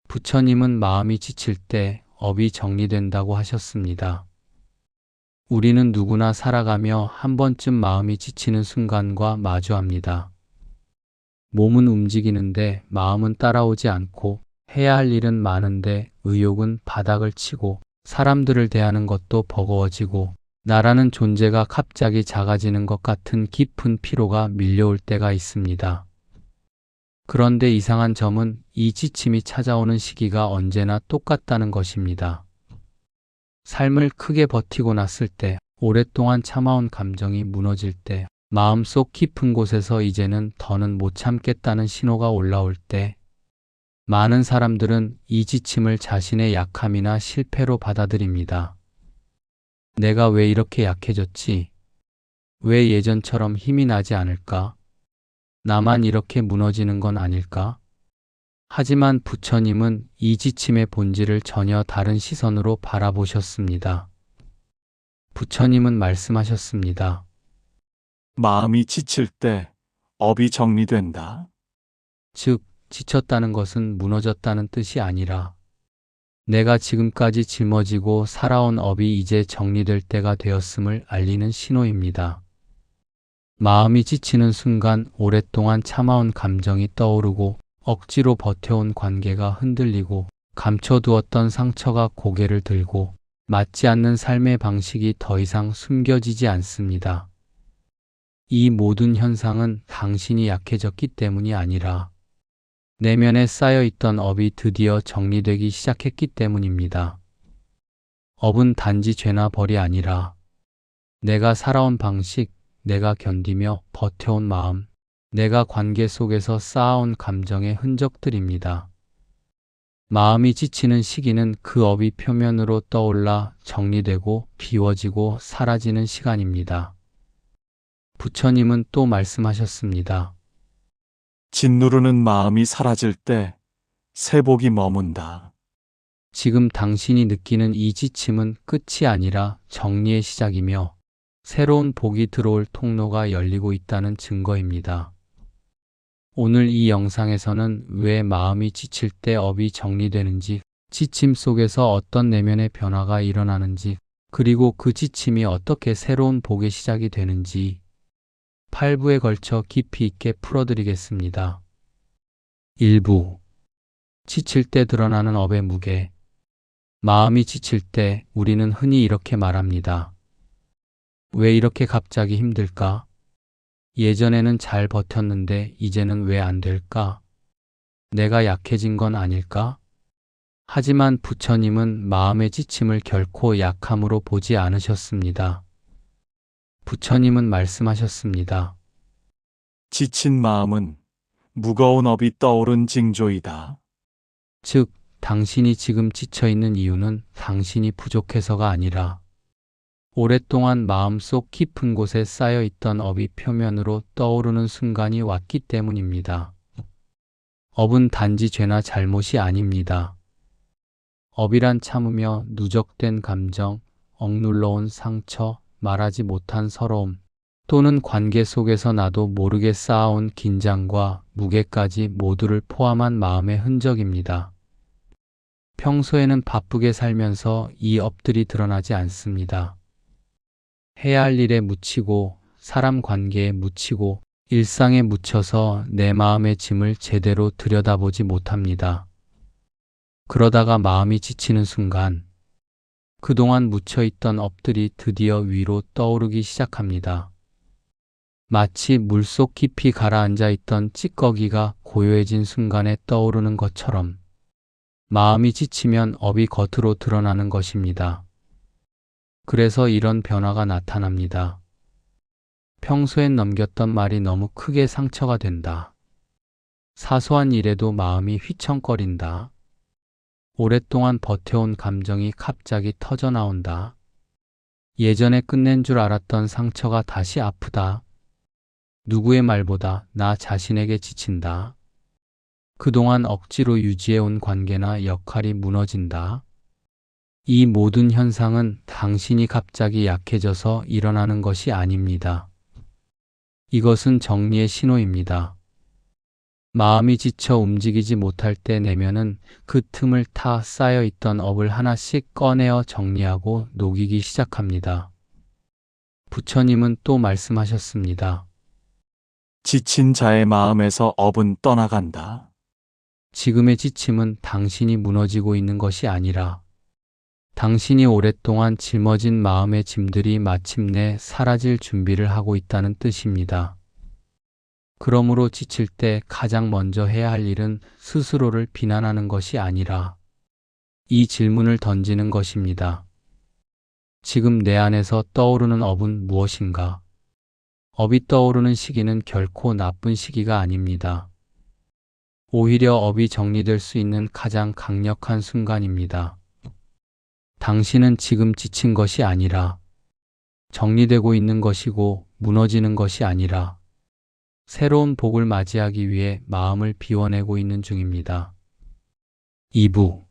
부처님은 마음이 지칠 때 업이 정리된다고 하셨습니다. 우리는 누구나 살아가며 한 번쯤 마음이 지치는 순간과 마주합니다. 몸은 움직이는데 마음은 따라오지 않고 해야 할 일은 많은데 의욕은 바닥을 치고 사람들을 대하는 것도 버거워지고 나라는 존재가 갑자기 작아지는 것 같은 깊은 피로가 밀려올 때가 있습니다. 그런데 이상한 점은 이 지침이 찾아오는 시기가 언제나 똑같다는 것입니다. 삶을 크게 버티고 났을 때, 오랫동안 참아온 감정이 무너질 때, 마음속 깊은 곳에서 이제는 더는 못 참겠다는 신호가 올라올 때, 많은 사람들은 이 지침을 자신의 약함이나 실패로 받아들입니다. 내가 왜 이렇게 약해졌지? 왜 예전처럼 힘이 나지 않을까? 나만 이렇게 무너지는 건 아닐까? 하지만 부처님은 이 지침의 본질을 전혀 다른 시선으로 바라보셨습니다. 부처님은 말씀하셨습니다. 마음이 지칠 때 업이 정리된다. 즉, 지쳤다는 것은 무너졌다는 뜻이 아니라 내가 지금까지 짊어지고 살아온 업이 이제 정리될 때가 되었음을 알리는 신호입니다. 마음이 지치는 순간 오랫동안 참아온 감정이 떠오르고 억지로 버텨온 관계가 흔들리고 감춰두었던 상처가 고개를 들고 맞지 않는 삶의 방식이 더 이상 숨겨지지 않습니다. 이 모든 현상은 당신이 약해졌기 때문이 아니라 내면에 쌓여있던 업이 드디어 정리되기 시작했기 때문입니다. 업은 단지 죄나 벌이 아니라 내가 살아온 방식, 내가 견디며 버텨온 마음, 내가 관계 속에서 쌓아온 감정의 흔적들입니다. 마음이 지치는 시기는 그 업이 표면으로 떠올라 정리되고 비워지고 사라지는 시간입니다. 부처님은 또 말씀하셨습니다. 짓누르는 마음이 사라질 때 세복이 머문다. 지금 당신이 느끼는 이 지침은 끝이 아니라 정리의 시작이며 새로운 복이 들어올 통로가 열리고 있다는 증거입니다. 오늘 이 영상에서는 왜 마음이 지칠 때 업이 정리되는지, 지침 속에서 어떤 내면의 변화가 일어나는지, 그리고 그 지침이 어떻게 새로운 복의 시작이 되는지 8부에 걸쳐 깊이 있게 풀어드리겠습니다. 1부. 지칠 때 드러나는 업의 무게. 마음이 지칠 때 우리는 흔히 이렇게 말합니다. 왜 이렇게 갑자기 힘들까? 예전에는 잘 버텼는데 이제는 왜 안 될까? 내가 약해진 건 아닐까? 하지만 부처님은 마음의 지침을 결코 약함으로 보지 않으셨습니다. 부처님은 말씀하셨습니다. 지친 마음은 무거운 업이 떠오른 징조이다. 즉, 당신이 지금 지쳐있는 이유는 당신이 부족해서가 아니라 오랫동안 마음속 깊은 곳에 쌓여있던 업이 표면으로 떠오르는 순간이 왔기 때문입니다. 업은 단지 죄나 잘못이 아닙니다. 업이란 참으며 누적된 감정, 억눌러온 상처, 말하지 못한 서러움, 또는 관계 속에서 나도 모르게 쌓아온 긴장과 무게까지 모두를 포함한 마음의 흔적입니다. 평소에는 바쁘게 살면서 이 업들이 드러나지 않습니다. 해야 할 일에 묻히고 사람 관계에 묻히고 일상에 묻혀서 내 마음의 짐을 제대로 들여다보지 못합니다. 그러다가 마음이 지치는 순간 그동안 묻혀있던 업들이 드디어 위로 떠오르기 시작합니다. 마치 물속 깊이 가라앉아 있던 찌꺼기가 고요해진 순간에 떠오르는 것처럼 마음이 지치면 업이 겉으로 드러나는 것입니다. 그래서 이런 변화가 나타납니다. 평소엔 넘겼던 말이 너무 크게 상처가 된다. 사소한 일에도 마음이 휘청거린다. 오랫동안 버텨온 감정이 갑자기 터져 나온다. 예전에 끝낸 줄 알았던 상처가 다시 아프다. 누구의 말보다 나 자신에게 지친다. 그동안 억지로 유지해온 관계나 역할이 무너진다. 이 모든 현상은 당신이 갑자기 약해져서 일어나는 것이 아닙니다. 이것은 정리의 신호입니다. 마음이 지쳐 움직이지 못할 때 내면은 그 틈을 타 쌓여 있던 업을 하나씩 꺼내어 정리하고 녹이기 시작합니다. 부처님은 또 말씀하셨습니다. 지친 자의 마음에서 업은 떠나간다. 지금의 지침은 당신이 무너지고 있는 것이 아니라 당신이 오랫동안 짊어진 마음의 짐들이 마침내 사라질 준비를 하고 있다는 뜻입니다. 그러므로 지칠 때 가장 먼저 해야 할 일은 스스로를 비난하는 것이 아니라 이 질문을 던지는 것입니다. 지금 내 안에서 떠오르는 업은 무엇인가? 업이 떠오르는 시기는 결코 나쁜 시기가 아닙니다. 오히려 업이 정리될 수 있는 가장 강력한 순간입니다. 당신은 지금 지친 것이 아니라 정리되고 있는 것이고 무너지는 것이 아니라 새로운 복을 맞이하기 위해 마음을 비워내고 있는 중입니다. 2부.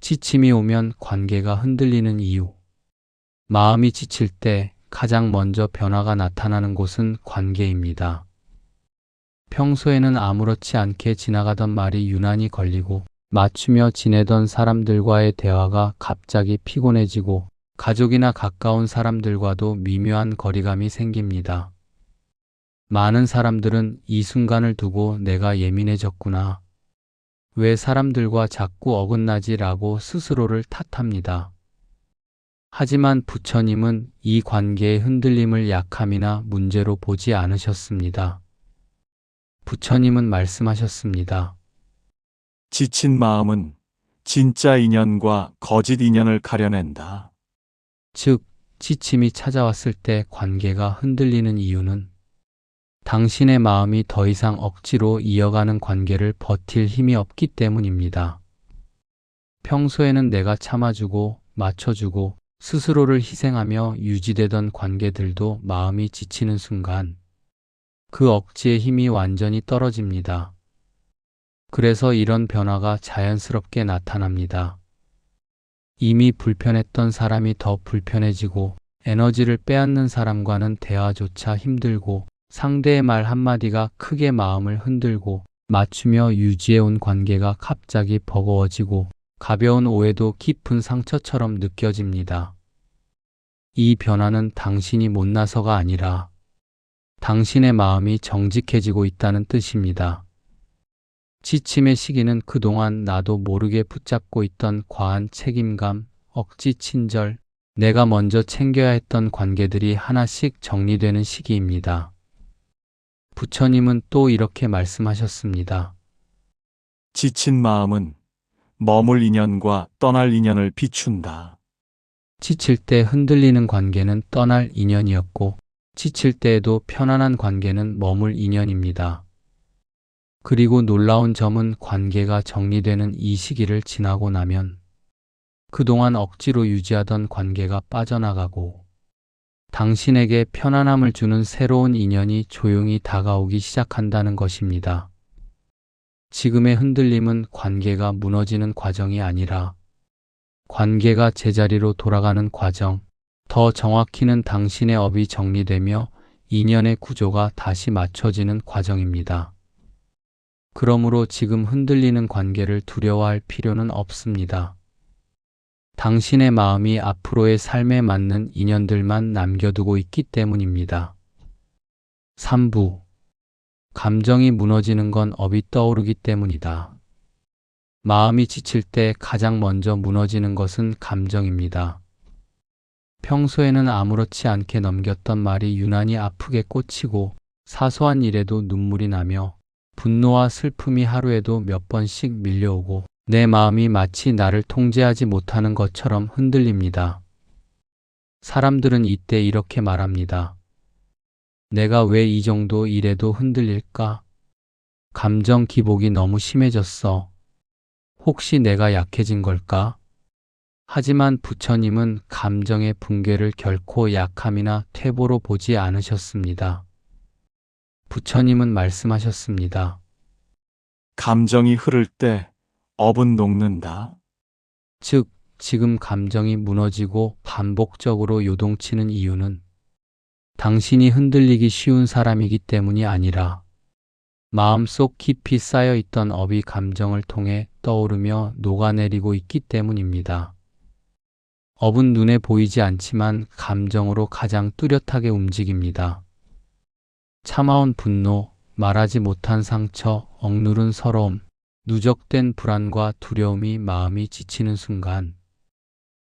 지침이 오면 관계가 흔들리는 이유. 마음이 지칠 때 가장 먼저 변화가 나타나는 곳은 관계입니다. 평소에는 아무렇지 않게 지나가던 말이 유난히 걸리고 맞추며 지내던 사람들과의 대화가 갑자기 피곤해지고 가족이나 가까운 사람들과도 미묘한 거리감이 생깁니다. 많은 사람들은 이 순간을 두고 내가 예민해졌구나. 왜 사람들과 자꾸 어긋나지라고 스스로를 탓합니다. 하지만 부처님은 이 관계의 흔들림을 약함이나 문제로 보지 않으셨습니다. 부처님은 말씀하셨습니다. 지친 마음은 진짜 인연과 거짓 인연을 가려낸다. 즉, 지침이 찾아왔을 때 관계가 흔들리는 이유는 당신의 마음이 더 이상 억지로 이어가는 관계를 버틸 힘이 없기 때문입니다. 평소에는 내가 참아주고 맞춰주고 스스로를 희생하며 유지되던 관계들도 마음이 지치는 순간 그 억지의 힘이 완전히 떨어집니다. 그래서 이런 변화가 자연스럽게 나타납니다. 이미 불편했던 사람이 더 불편해지고 에너지를 빼앗는 사람과는 대화조차 힘들고 상대의 말 한마디가 크게 마음을 흔들고 맞추며 유지해온 관계가 갑자기 버거워지고 가벼운 오해도 깊은 상처처럼 느껴집니다. 이 변화는 당신이 못나서가 아니라 당신의 마음이 정직해지고 있다는 뜻입니다. 지침의 시기는 그동안 나도 모르게 붙잡고 있던 과한 책임감, 억지 친절, 내가 먼저 챙겨야 했던 관계들이 하나씩 정리되는 시기입니다. 부처님은 또 이렇게 말씀하셨습니다. 지친 마음은 머물 인연과 떠날 인연을 비춘다. 지칠 때 흔들리는 관계는 떠날 인연이었고 지칠 때에도 편안한 관계는 머물 인연입니다. 그리고 놀라운 점은 관계가 정리되는 이 시기를 지나고 나면 그동안 억지로 유지하던 관계가 빠져나가고 당신에게 편안함을 주는 새로운 인연이 조용히 다가오기 시작한다는 것입니다. 지금의 흔들림은 관계가 무너지는 과정이 아니라 관계가 제자리로 돌아가는 과정, 더 정확히는 당신의 업이 정리되며 인연의 구조가 다시 맞춰지는 과정입니다. 그러므로 지금 흔들리는 관계를 두려워할 필요는 없습니다. 당신의 마음이 앞으로의 삶에 맞는 인연들만 남겨두고 있기 때문입니다. 3부. 감정이 무너지는 건 업이 떠오르기 때문이다. 마음이 지칠 때 가장 먼저 무너지는 것은 감정입니다. 평소에는 아무렇지 않게 넘겼던 말이 유난히 아프게 꽂히고 사소한 일에도 눈물이 나며 분노와 슬픔이 하루에도 몇 번씩 밀려오고 내 마음이 마치 나를 통제하지 못하는 것처럼 흔들립니다. 사람들은 이때 이렇게 말합니다. 내가 왜 이 정도 일에도 흔들릴까? 감정 기복이 너무 심해졌어. 혹시 내가 약해진 걸까? 하지만 부처님은 감정의 붕괴를 결코 약함이나 퇴보로 보지 않으셨습니다. 부처님은 말씀하셨습니다. 감정이 흐를 때 업은 녹는다. 즉, 지금 감정이 무너지고 반복적으로 요동치는 이유는 당신이 흔들리기 쉬운 사람이기 때문이 아니라 마음속 깊이 쌓여있던 업이 감정을 통해 떠오르며 녹아내리고 있기 때문입니다. 업은 눈에 보이지 않지만 감정으로 가장 뚜렷하게 움직입니다. 참아온 분노, 말하지 못한 상처, 억누른 서러움, 누적된 불안과 두려움이 마음이 지치는 순간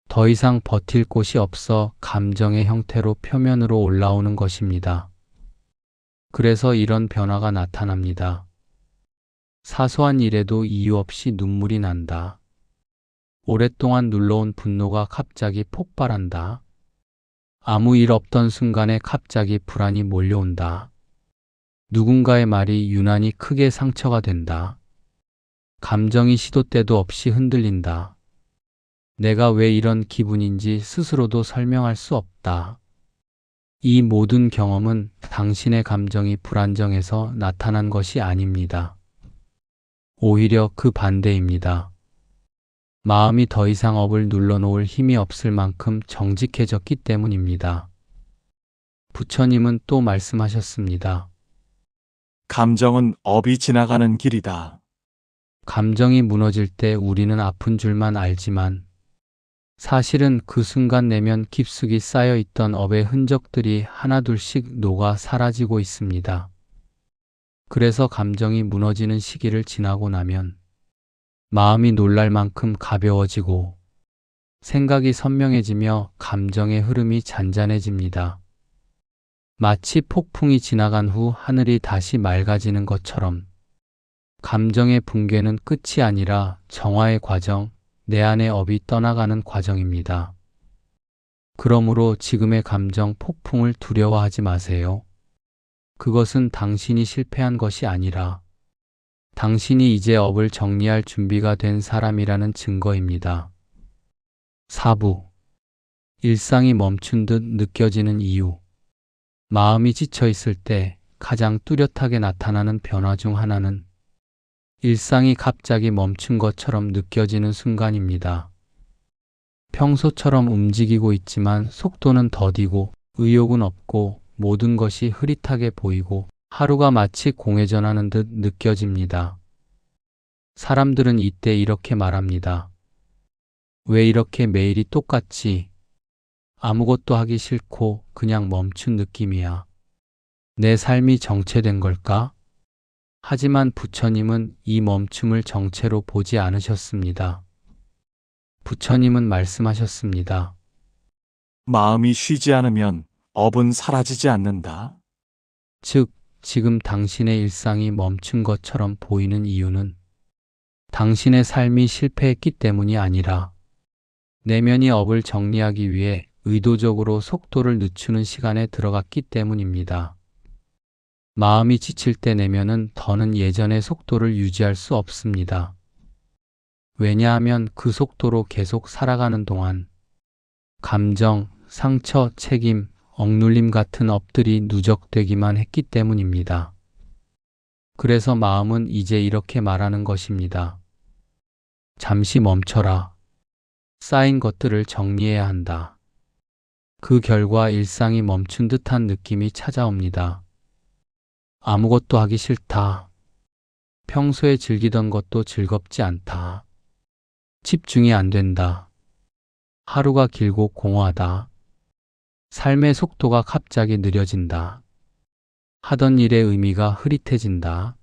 더 이상 버틸 곳이 없어 감정의 형태로 표면으로 올라오는 것입니다. 그래서 이런 변화가 나타납니다. 사소한 일에도 이유 없이 눈물이 난다. 오랫동안 눌러온 분노가 갑자기 폭발한다. 아무 일 없던 순간에 갑자기 불안이 몰려온다. 누군가의 말이 유난히 크게 상처가 된다. 감정이 시도 때도 없이 흔들린다. 내가 왜 이런 기분인지 스스로도 설명할 수 없다. 이 모든 경험은 당신의 감정이 불안정해서 나타난 것이 아닙니다. 오히려 그 반대입니다. 마음이 더 이상 업을 눌러놓을 힘이 없을 만큼 정직해졌기 때문입니다. 부처님은 또 말씀하셨습니다. 감정은 업이 지나가는 길이다. 감정이 무너질 때 우리는 아픈 줄만 알지만 사실은 그 순간 내면 깊숙이 쌓여있던 업의 흔적들이 하나둘씩 녹아 사라지고 있습니다. 그래서 감정이 무너지는 시기를 지나고 나면 마음이 놀랄 만큼 가벼워지고 생각이 선명해지며 감정의 흐름이 잔잔해집니다. 마치 폭풍이 지나간 후 하늘이 다시 맑아지는 것처럼 감정의 붕괴는 끝이 아니라 정화의 과정, 내 안의 업이 떠나가는 과정입니다. 그러므로 지금의 감정 폭풍을 두려워하지 마세요. 그것은 당신이 실패한 것이 아니라 당신이 이제 업을 정리할 준비가 된 사람이라는 증거입니다. 4부. 일상이 멈춘 듯 느껴지는 이유. 마음이 지쳐 있을 때 가장 뚜렷하게 나타나는 변화 중 하나는 일상이 갑자기 멈춘 것처럼 느껴지는 순간입니다. 평소처럼 움직이고 있지만 속도는 더디고 의욕은 없고 모든 것이 흐릿하게 보이고 하루가 마치 공회전하는 듯 느껴집니다. 사람들은 이때 이렇게 말합니다. 왜 이렇게 매일이 똑같지? 아무것도 하기 싫고 그냥 멈춘 느낌이야. 내 삶이 정체된 걸까? 하지만 부처님은 이 멈춤을 정체로 보지 않으셨습니다. 부처님은 말씀하셨습니다. 마음이 쉬지 않으면 업은 사라지지 않는다. 즉, 지금 당신의 일상이 멈춘 것처럼 보이는 이유는 당신의 삶이 실패했기 때문이 아니라 내면이 업을 정리하기 위해 의도적으로 속도를 늦추는 시간에 들어갔기 때문입니다. 마음이 지칠 때 내면은 더는 예전의 속도를 유지할 수 없습니다. 왜냐하면 그 속도로 계속 살아가는 동안 감정, 상처, 책임, 억눌림 같은 업들이 누적되기만 했기 때문입니다. 그래서 마음은 이제 이렇게 말하는 것입니다. 잠시 멈춰라. 쌓인 것들을 정리해야 한다. 그 결과 일상이 멈춘 듯한 느낌이 찾아옵니다. 아무것도 하기 싫다. 평소에 즐기던 것도 즐겁지 않다. 집중이 안 된다. 하루가 길고 공허하다. 삶의 속도가 갑자기 느려진다. 하던 일의 의미가 흐릿해진다.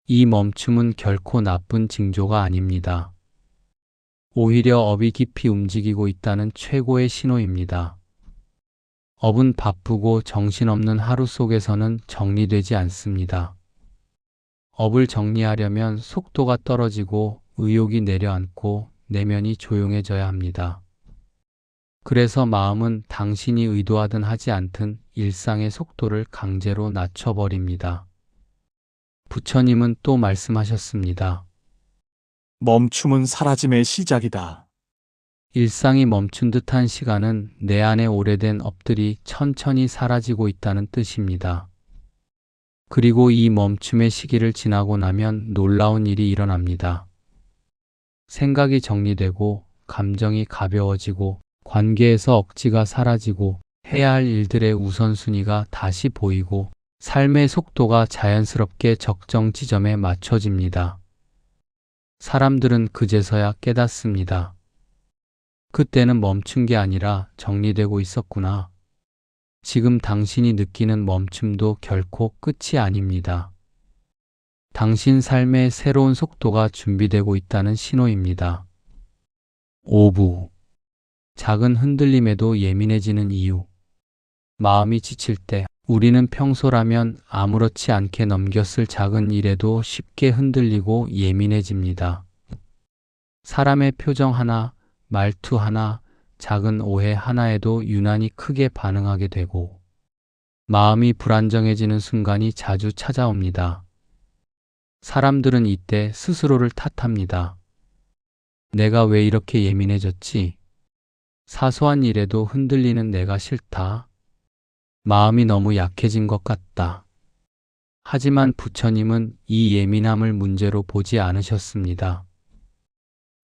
이 멈춤은 결코 나쁜 징조가 아닙니다. 오히려 업이 깊이 움직이고 있다는 최고의 신호입니다. 업은 바쁘고 정신없는 하루 속에서는 정리되지 않습니다. 업을 정리하려면 속도가 떨어지고 의욕이 내려앉고 내면이 조용해져야 합니다. 그래서 마음은 당신이 의도하든 하지 않든 일상의 속도를 강제로 낮춰버립니다. 부처님은 또 말씀하셨습니다. 멈춤은 사라짐의 시작이다. 일상이 멈춘 듯한 시간은 내 안에 오래된 업들이 천천히 사라지고 있다는 뜻입니다. 그리고 이 멈춤의 시기를 지나고 나면 놀라운 일이 일어납니다. 생각이 정리되고 감정이 가벼워지고 관계에서 억지가 사라지고 해야 할 일들의 우선순위가 다시 보이고 삶의 속도가 자연스럽게 적정 지점에 맞춰집니다. 사람들은 그제서야 깨닫습니다. 그때는 멈춘 게 아니라 정리되고 있었구나. 지금 당신이 느끼는 멈춤도 결코 끝이 아닙니다. 당신 삶의 새로운 속도가 준비되고 있다는 신호입니다. 5부. 작은 흔들림에도 예민해지는 이유. 마음이 지칠 때 우리는 평소라면 아무렇지 않게 넘겼을 작은 일에도 쉽게 흔들리고 예민해집니다. 사람의 표정 하나, 말투 하나, 작은 오해 하나에도 유난히 크게 반응하게 되고 마음이 불안정해지는 순간이 자주 찾아옵니다. 사람들은 이때 스스로를 탓합니다. 내가 왜 이렇게 예민해졌지? 사소한 일에도 흔들리는 내가 싫다. 마음이 너무 약해진 것 같다. 하지만 부처님은 이 예민함을 문제로 보지 않으셨습니다.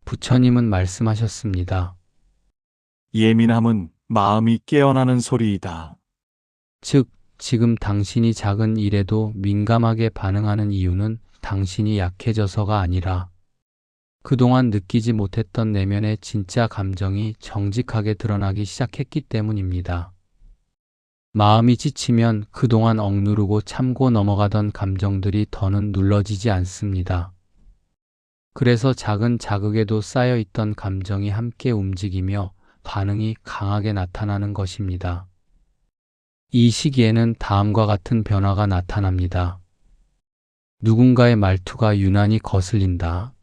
부처님은 말씀하셨습니다. 예민함은 마음이 깨어나는 소리이다. 즉, 지금 당신이 작은 일에도 민감하게 반응하는 이유는 당신이 약해져서가 아니라 그동안 느끼지 못했던 내면의 진짜 감정이 정직하게 드러나기 시작했기 때문입니다. 마음이 지치면 그동안 억누르고 참고 넘어가던 감정들이 더는 눌러지지 않습니다. 그래서 작은 자극에도 쌓여있던 감정이 함께 움직이며 반응이 강하게 나타나는 것입니다. 이 시기에는 다음과 같은 변화가 나타납니다. 누군가의 말투가 유난히 거슬린다.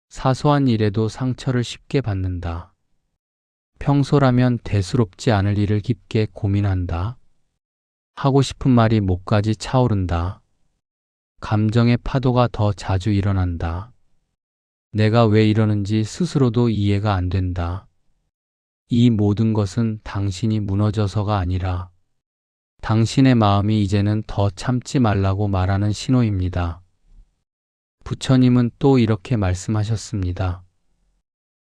사소한 일에도 상처를 쉽게 받는다. 평소라면 대수롭지 않을 일을 깊게 고민한다. 하고 싶은 말이 목까지 차오른다. 감정의 파도가 더 자주 일어난다. 내가 왜 이러는지 스스로도 이해가 안 된다. 이 모든 것은 당신이 무너져서가 아니라 당신의 마음이 이제는 더 참지 말라고 말하는 신호입니다. 부처님은 또 이렇게 말씀하셨습니다.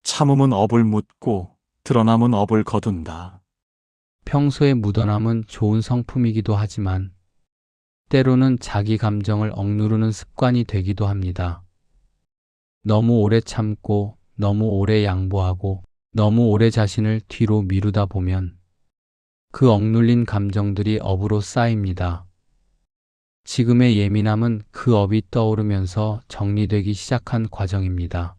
참음은 업을 묻고 드러남은 업을 거둔다. 평소의 묻어남은 좋은 성품이기도 하지만 때로는 자기 감정을 억누르는 습관이 되기도 합니다. 너무 오래 참고, 너무 오래 양보하고, 너무 오래 자신을 뒤로 미루다 보면 그 억눌린 감정들이 업으로 쌓입니다. 지금의 예민함은 그 업이 떠오르면서 정리되기 시작한 과정입니다.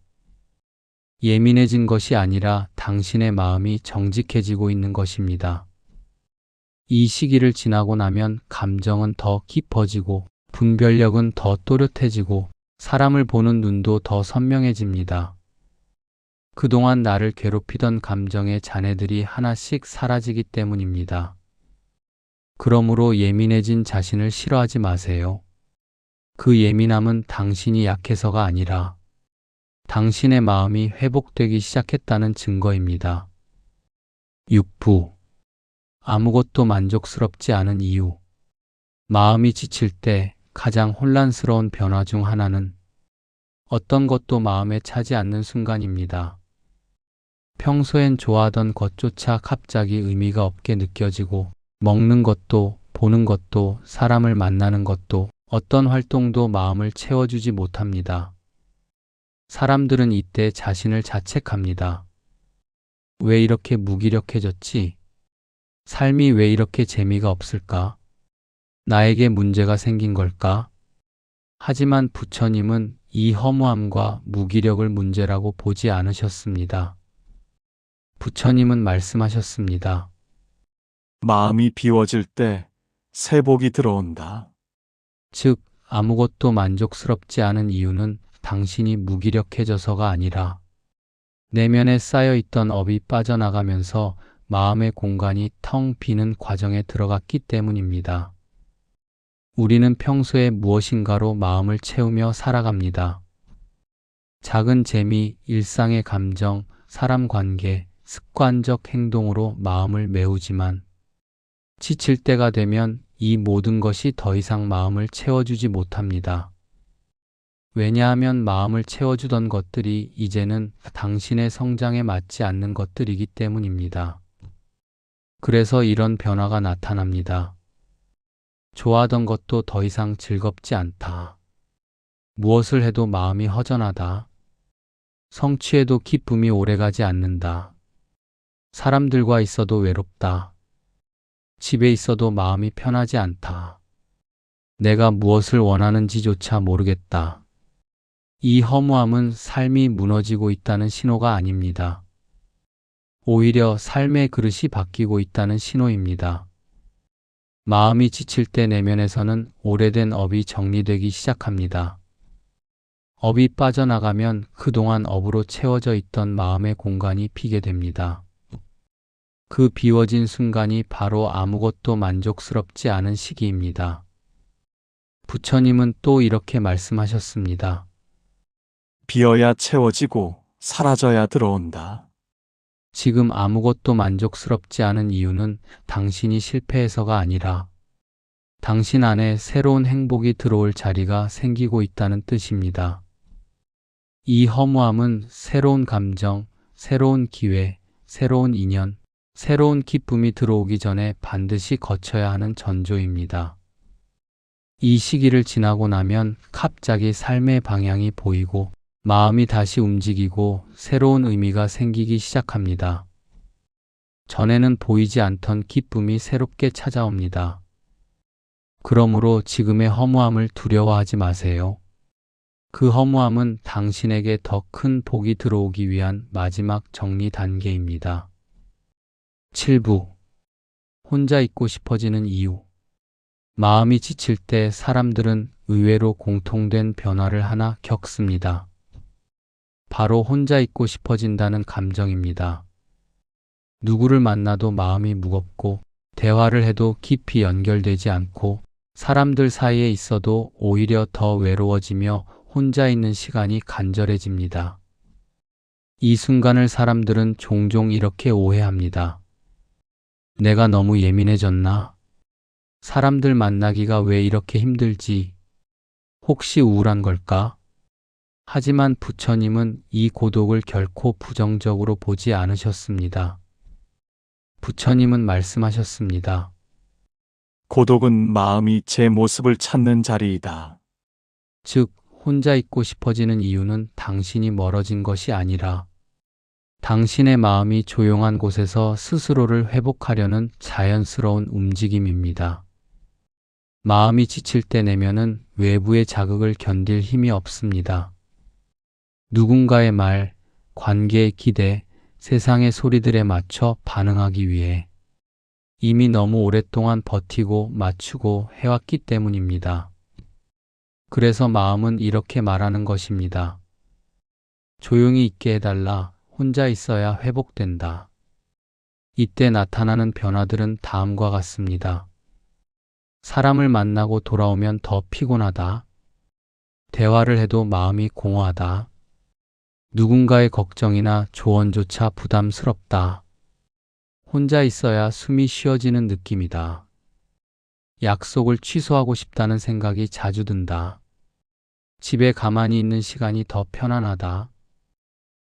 예민해진 것이 아니라 당신의 마음이 정직해지고 있는 것입니다. 이 시기를 지나고 나면 감정은 더 깊어지고 분별력은 더 또렷해지고 사람을 보는 눈도 더 선명해집니다. 그동안 나를 괴롭히던 감정의 잔해들이 하나씩 사라지기 때문입니다. 그러므로 예민해진 자신을 싫어하지 마세요. 그 예민함은 당신이 약해서가 아니라 당신의 마음이 회복되기 시작했다는 증거입니다. 6부. 아무것도 만족스럽지 않은 이유. 마음이 지칠 때 가장 혼란스러운 변화 중 하나는 어떤 것도 마음에 차지 않는 순간입니다. 평소엔 좋아하던 것조차 갑자기 의미가 없게 느껴지고 먹는 것도, 보는 것도, 사람을 만나는 것도, 어떤 활동도 마음을 채워주지 못합니다. 사람들은 이때 자신을 자책합니다. 왜 이렇게 무기력해졌지? 삶이 왜 이렇게 재미가 없을까? 나에게 문제가 생긴 걸까? 하지만 부처님은 이 허무함과 무기력을 문제라고 보지 않으셨습니다. 부처님은 말씀하셨습니다. 마음이 비워질 때 새복이 들어온다. 즉, 아무것도 만족스럽지 않은 이유는 당신이 무기력해져서가 아니라 내면에 쌓여있던 업이 빠져나가면서 마음의 공간이 텅 비는 과정에 들어갔기 때문입니다. 우리는 평소에 무엇인가로 마음을 채우며 살아갑니다. 작은 재미, 일상의 감정, 사람 관계, 습관적 행동으로 마음을 메우지만 지칠 때가 되면 이 모든 것이 더 이상 마음을 채워주지 못합니다. 왜냐하면 마음을 채워주던 것들이 이제는 당신의 성장에 맞지 않는 것들이기 때문입니다. 그래서 이런 변화가 나타납니다. 좋아하던 것도 더 이상 즐겁지 않다. 무엇을 해도 마음이 허전하다. 성취해도 기쁨이 오래가지 않는다. 사람들과 있어도 외롭다. 집에 있어도 마음이 편하지 않다. 내가 무엇을 원하는지조차 모르겠다. 이 허무함은 삶이 무너지고 있다는 신호가 아닙니다. 오히려 삶의 그릇이 바뀌고 있다는 신호입니다. 마음이 지칠 때 내면에서는 오래된 업이 정리되기 시작합니다. 업이 빠져나가면 그동안 업으로 채워져 있던 마음의 공간이 비게 됩니다. 그 비워진 순간이 바로 아무것도 만족스럽지 않은 시기입니다. 부처님은 또 이렇게 말씀하셨습니다. 비어야 채워지고 사라져야 들어온다. 지금 아무것도 만족스럽지 않은 이유는 당신이 실패해서가 아니라 당신 안에 새로운 행복이 들어올 자리가 생기고 있다는 뜻입니다. 이 허무함은 새로운 감정, 새로운 기회, 새로운 인연, 새로운 기쁨이 들어오기 전에 반드시 거쳐야 하는 전조입니다. 이 시기를 지나고 나면 갑자기 삶의 방향이 보이고 마음이 다시 움직이고 새로운 의미가 생기기 시작합니다. 전에는 보이지 않던 기쁨이 새롭게 찾아옵니다. 그러므로 지금의 허무함을 두려워하지 마세요. 그 허무함은 당신에게 더 큰 복이 들어오기 위한 마지막 정리 단계입니다. 7부. 혼자 있고 싶어지는 이유. 마음이 지칠 때 사람들은 의외로 공통된 변화를 하나 겪습니다. 바로 혼자 있고 싶어진다는 감정입니다. 누구를 만나도 마음이 무겁고 대화를 해도 깊이 연결되지 않고 사람들 사이에 있어도 오히려 더 외로워지며 혼자 있는 시간이 간절해집니다. 이 순간을 사람들은 종종 이렇게 오해합니다. 내가 너무 예민해졌나? 사람들 만나기가 왜 이렇게 힘들지? 혹시 우울한 걸까? 하지만 부처님은 이 고독을 결코 부정적으로 보지 않으셨습니다. 부처님은 말씀하셨습니다. 고독은 마음이 제 모습을 찾는 자리이다. 즉, 혼자 있고 싶어지는 이유는 당신이 멀어진 것이 아니라 당신의 마음이 조용한 곳에서 스스로를 회복하려는 자연스러운 움직임입니다. 마음이 지칠 때 내면은 외부의 자극을 견딜 힘이 없습니다. 누군가의 말, 관계의 기대, 세상의 소리들에 맞춰 반응하기 위해 이미 너무 오랫동안 버티고 맞추고 해왔기 때문입니다. 그래서 마음은 이렇게 말하는 것입니다. 조용히 있게 해달라. 혼자 있어야 회복된다. 이때 나타나는 변화들은 다음과 같습니다. 사람을 만나고 돌아오면 더 피곤하다. 대화를 해도 마음이 공허하다. 누군가의 걱정이나 조언조차 부담스럽다. 혼자 있어야 숨이 쉬어지는 느낌이다. 약속을 취소하고 싶다는 생각이 자주 든다. 집에 가만히 있는 시간이 더 편안하다.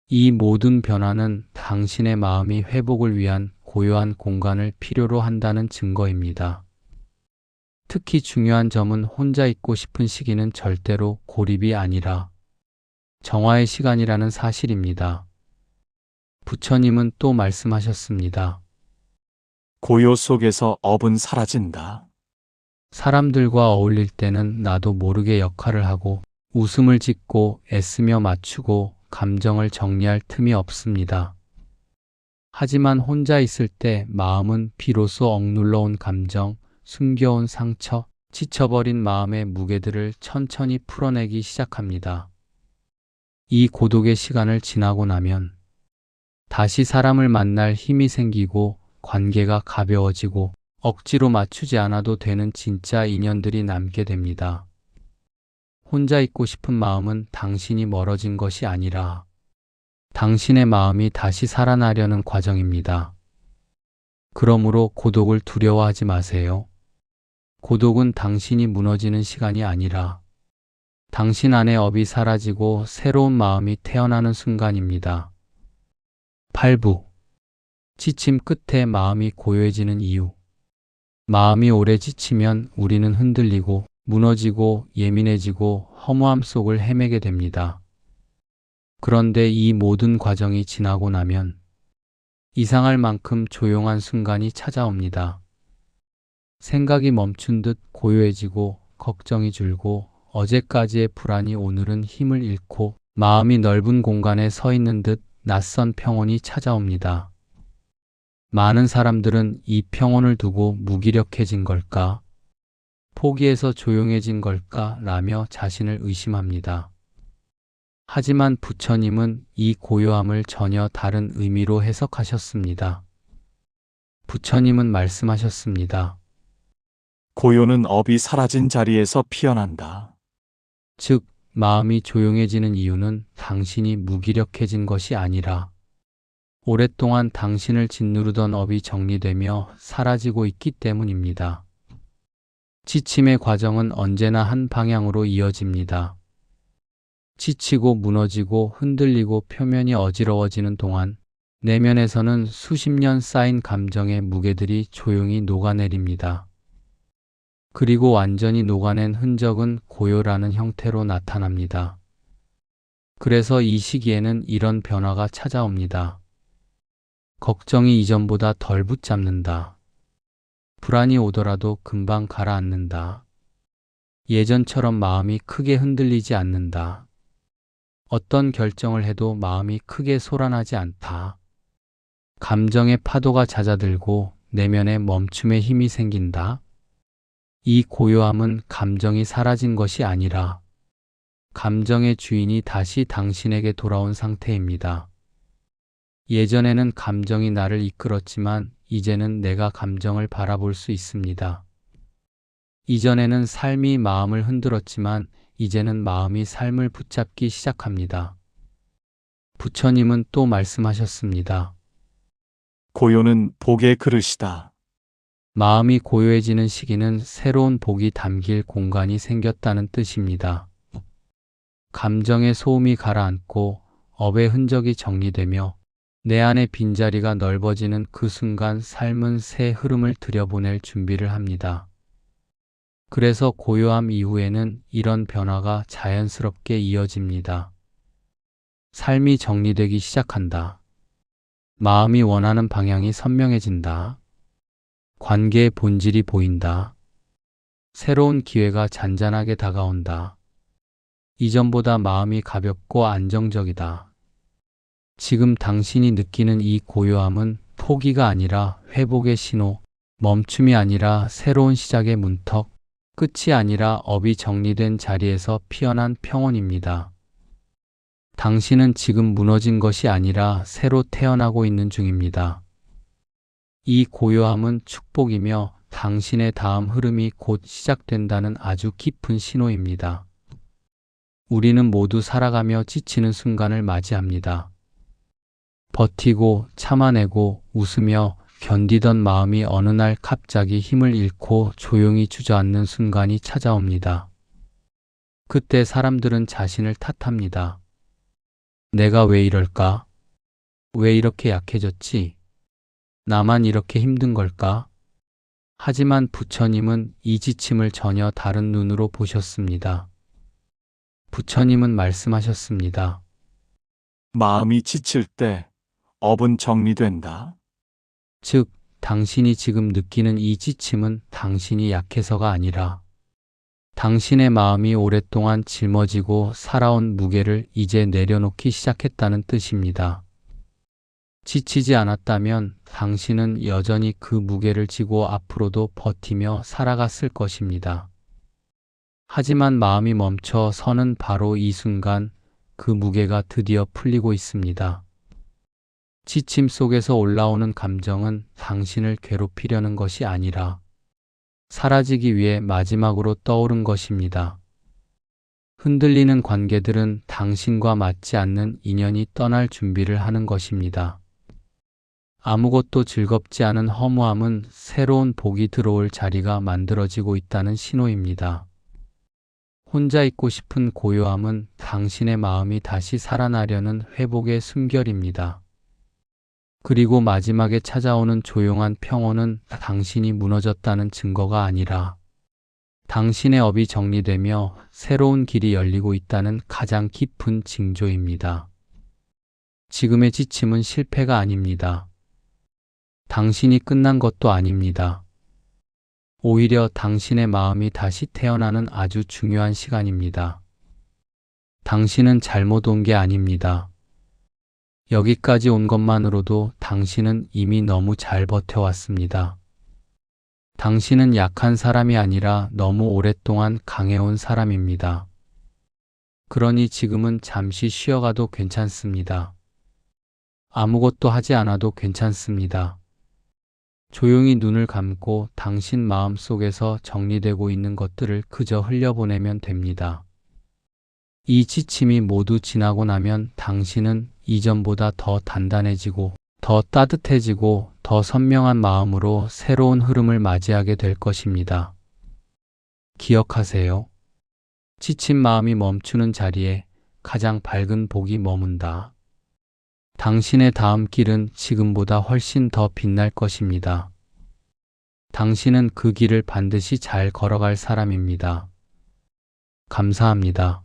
이 모든 변화는 당신의 마음이 회복을 위한 고요한 공간을 필요로 한다는 증거입니다. 특히 중요한 점은 혼자 있고 싶은 시기는 절대로 고립이 아니라 정화의 시간이라는 사실입니다. 부처님은 또 말씀하셨습니다. 고요 속에서 업은 사라진다. 사람들과 어울릴 때는 나도 모르게 역할을 하고 웃음을 짓고 애쓰며 맞추고 감정을 정리할 틈이 없습니다. 하지만 혼자 있을 때 마음은 비로소 억눌러 온 감정, 숨겨온 상처, 지쳐버린 마음의 무게들을 천천히 풀어내기 시작합니다. 이 고독의 시간을 지나고 나면 다시 사람을 만날 힘이 생기고 관계가 가벼워지고 억지로 맞추지 않아도 되는 진짜 인연들이 남게 됩니다. 혼자 있고 싶은 마음은 당신이 멀어진 것이 아니라 당신의 마음이 다시 살아나려는 과정입니다. 그러므로 고독을 두려워하지 마세요. 고독은 당신이 무너지는 시간이 아니라 당신 안의 업이 사라지고 새로운 마음이 태어나는 순간입니다. 8부. 지침 끝에 마음이 고요해지는 이유. 마음이 오래 지치면 우리는 흔들리고 무너지고 예민해지고 허무함 속을 헤매게 됩니다. 그런데 이 모든 과정이 지나고 나면 이상할 만큼 조용한 순간이 찾아옵니다. 생각이 멈춘 듯 고요해지고 걱정이 줄고 어제까지의 불안이 오늘은 힘을 잃고 마음이 넓은 공간에 서 있는 듯 낯선 평온이 찾아옵니다. 많은 사람들은 이 평온을 두고 무기력해진 걸까? 포기해서 조용해진 걸까? 라며 자신을 의심합니다. 하지만 부처님은 이 고요함을 전혀 다른 의미로 해석하셨습니다. 부처님은 말씀하셨습니다. 고요는 업이 사라진 자리에서 피어난다. 즉, 마음이 조용해지는 이유는 당신이 무기력해진 것이 아니라 오랫동안 당신을 짓누르던 업이 정리되며 사라지고 있기 때문입니다. 지침의 과정은 언제나 한 방향으로 이어집니다. 지치고 무너지고 흔들리고 표면이 어지러워지는 동안 내면에서는 수십 년 쌓인 감정의 무게들이 조용히 녹아내립니다. 그리고 완전히 녹아낸 흔적은 고요라는 형태로 나타납니다. 그래서 이 시기에는 이런 변화가 찾아옵니다. 걱정이 이전보다 덜 붙잡는다. 불안이 오더라도 금방 가라앉는다. 예전처럼 마음이 크게 흔들리지 않는다. 어떤 결정을 해도 마음이 크게 솟아나지 않다. 감정의 파도가 잦아들고 내면에 멈춤의 힘이 생긴다. 이 고요함은 감정이 사라진 것이 아니라 감정의 주인이 다시 당신에게 돌아온 상태입니다. 예전에는 감정이 나를 이끌었지만 이제는 내가 감정을 바라볼 수 있습니다. 이전에는 삶이 마음을 흔들었지만 이제는 마음이 삶을 붙잡기 시작합니다. 부처님은 또 말씀하셨습니다. 고요는 복의 그릇이다. 마음이 고요해지는 시기는 새로운 복이 담길 공간이 생겼다는 뜻입니다. 감정의 소음이 가라앉고 업의 흔적이 정리되며 내 안의 빈자리가 넓어지는 그 순간 삶은 새 흐름을 들여보낼 준비를 합니다. 그래서 고요함 이후에는 이런 변화가 자연스럽게 이어집니다. 삶이 정리되기 시작한다. 마음이 원하는 방향이 선명해진다. 관계의 본질이 보인다. 새로운 기회가 잔잔하게 다가온다. 이전보다 마음이 가볍고 안정적이다. 지금 당신이 느끼는 이 고요함은 포기가 아니라 회복의 신호, 멈춤이 아니라 새로운 시작의 문턱, 끝이 아니라 업이 정리된 자리에서 피어난 평온입니다. 당신은 지금 무너진 것이 아니라 새로 태어나고 있는 중입니다. 이 고요함은 축복이며 당신의 다음 흐름이 곧 시작된다는 아주 깊은 신호입니다. 우리는 모두 살아가며 지치는 순간을 맞이합니다. 버티고 참아내고 웃으며 견디던 마음이 어느 날 갑자기 힘을 잃고 조용히 주저앉는 순간이 찾아옵니다. 그때 사람들은 자신을 탓합니다. 내가 왜 이럴까? 왜 이렇게 약해졌지? 나만 이렇게 힘든 걸까? 하지만 부처님은 이 지침을 전혀 다른 눈으로 보셨습니다. 부처님은 말씀하셨습니다. 마음이 지칠 때 업은 정리된다. 즉, 당신이 지금 느끼는 이 지침은 당신이 약해서가 아니라 당신의 마음이 오랫동안 짊어지고 살아온 무게를 이제 내려놓기 시작했다는 뜻입니다. 지치지 않았다면 당신은 여전히 그 무게를 지고 앞으로도 버티며 살아갔을 것입니다. 하지만 마음이 멈춰 서는 바로 이 순간 그 무게가 드디어 풀리고 있습니다. 지침 속에서 올라오는 감정은 당신을 괴롭히려는 것이 아니라 사라지기 위해 마지막으로 떠오른 것입니다. 흔들리는 관계들은 당신과 맞지 않는 인연이 떠날 준비를 하는 것입니다. 아무것도 즐겁지 않은 허무함은 새로운 복이 들어올 자리가 만들어지고 있다는 신호입니다. 혼자 있고 싶은 고요함은 당신의 마음이 다시 살아나려는 회복의 숨결입니다. 그리고 마지막에 찾아오는 조용한 평온은 당신이 무너졌다는 증거가 아니라 당신의 업이 정리되며 새로운 길이 열리고 있다는 가장 깊은 징조입니다. 지금의 지침은 실패가 아닙니다. 당신이 끝난 것도 아닙니다. 오히려 당신의 마음이 다시 태어나는 아주 중요한 시간입니다. 당신은 잘못 온 게 아닙니다. 여기까지 온 것만으로도 당신은 이미 너무 잘 버텨왔습니다. 당신은 약한 사람이 아니라 너무 오랫동안 강해온 사람입니다. 그러니 지금은 잠시 쉬어가도 괜찮습니다. 아무것도 하지 않아도 괜찮습니다. 조용히 눈을 감고 당신 마음 속에서 정리되고 있는 것들을 그저 흘려보내면 됩니다. 이 지침이 모두 지나고 나면 당신은 이전보다 더 단단해지고 더 따뜻해지고 더 선명한 마음으로 새로운 흐름을 맞이하게 될 것입니다. 기억하세요. 지친 마음이 멈추는 자리에 가장 밝은 복이 머문다. 당신의 다음 길은 지금보다 훨씬 더 빛날 것입니다. 당신은 그 길을 반드시 잘 걸어갈 사람입니다. 감사합니다.